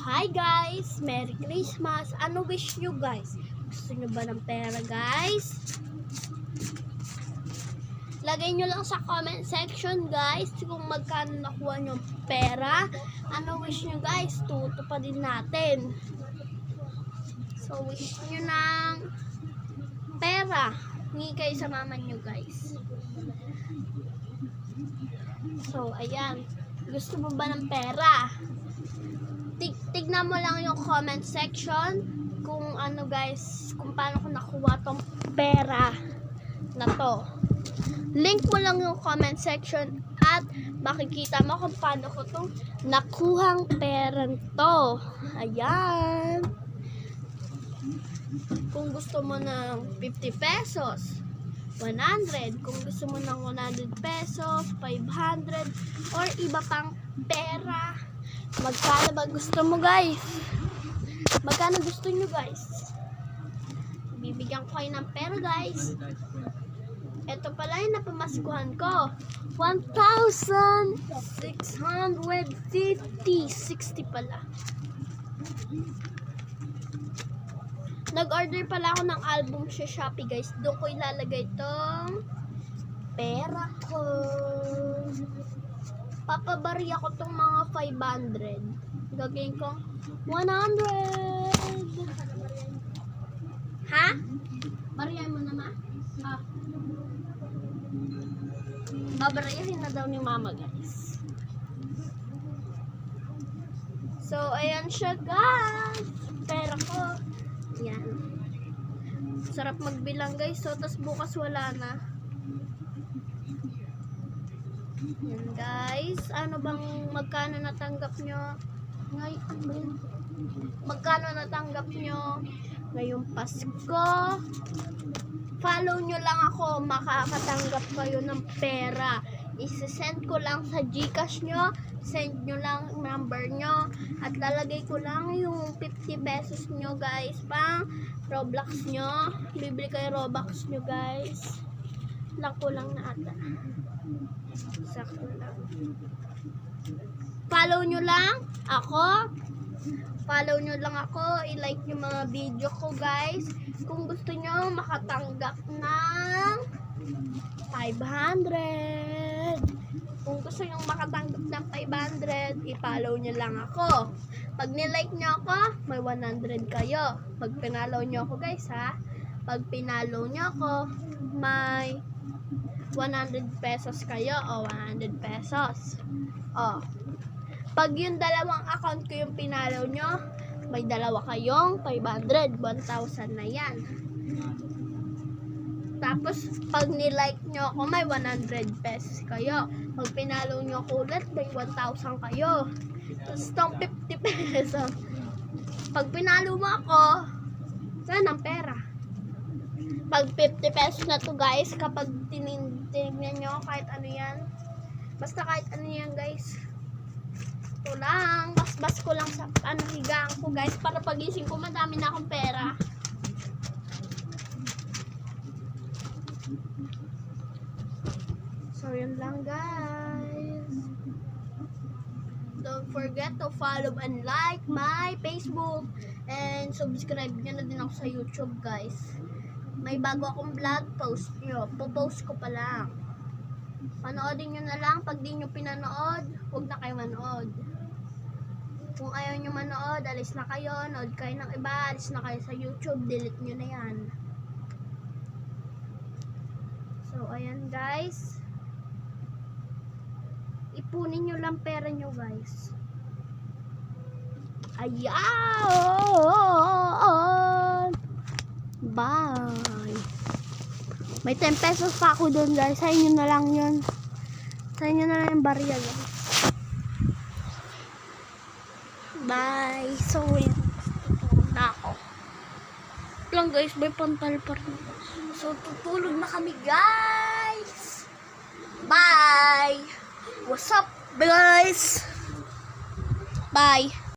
Hi guys! Merry Christmas! Ano wish nyo guys? Gusto nyo ba ng pera guys? Lagay nyo lang sa comment section guys kung magkano nakuha nyo pera. Ano wish nyo guys? Tutupadin natin. So wish nyo ng pera. Hingi kayo sa mama nyo guys. So ayan. Gusto mo ba ng pera? Tignan mo lang yung comment section kung ano guys, kung paano ko nakuha tong pera na to. Link mo lang yung comment section at makikita mo kung paano ko tong nakuhang pera to. Ayan. Kung gusto mo ng 50 pesos, 100. Kung gusto mo ng 100 pesos, 500, or iba pang pera. Magkano ba gusto mo guys? Magkano gusto nyo guys? Bibigyan ko kayo ng pera guys. Ito pala yung napamaskuhan ko. 1,650. 60 pala. Nag-order pala ako ng album sa Shopee guys. Doon ko ilalagay itong pera ko. Papabariya ko itong mga 500. Gagawin ko 100. Ha? Bariyan mo naman? Ah. Babariyahin na daw ni mama guys. So, ayan siya guys. Pera ko. Yan. Sarap magbilang guys. So, tas bukas wala na. Yan guys. Ano bang magkano natanggap nyo? Ngayon, magkano natanggap nyo ngayong Pasko? Follow nyo lang ako. Makakatanggap kayo ng pera. Isesend ko lang sa Gcash nyo. Send nyo lang number nyo. At lalagay ko lang yung 50 pesos nyo guys. Pang Roblox nyo. Bibili kayo Robux nyo guys. Lako lang na ata. Sakto lang. Follow nyo lang ako. Follow nyo lang ako. I-like nyo mga video ko guys. Kung gusto nyo makatanggap ng 500. Kung gusto nyo makatanggap ng 500, i-follow nyo lang ako. Pag nilike nyo ako, may 100 kayo. Pag pinalaw nyo ako guys ha. Pag pinalaw nyo ako, may 100 pesos kayo o 100 pesos. O. Pag yung dalawang account ko yung pinalaw nyo, may dalawa kayong 500. 1,000 na yan. Tapos, pag nilike nyo ako, may 100 pesos kayo. Pag pinalaw nyo ako ulit, may 1,000 kayo. Tapos, itong 50 pesos. Pag pinalaw mo ako, saan ang pera? Pag 50 pesos na to guys, kapag tinignan nyo, kahit ano yan. Basta kahit ano yan guys. Ito lang. Basbas ko lang sa higaan ko guys. Para pagising ko, madami na akong pera. So, yun lang guys. Don't forget to follow and like my Facebook. And subscribe nyo na din ako sa YouTube guys. May bago akong vlog, post nyo. Popost ko pa lang. Panoodin nyo na lang. Pag di nyo pinanood, huwag na kayo manood. Kung ayaw nyo manood, alis na kayo. Nood kayo ng iba. Alis na kayo sa YouTube. Delete nyo na yan. So, ayan guys. Ipunin nyo lang pera nyo guys. Ayan! Bye! May 10 pesos pa ako doon guys. Sa inyo na lang yun. Sa inyo na lang yung barya guys. Bye! So, yun. Tutulog na ako. Lang guys, may pantal pa rin. So, tutulog na kami guys! Bye! What's up guys? Bye!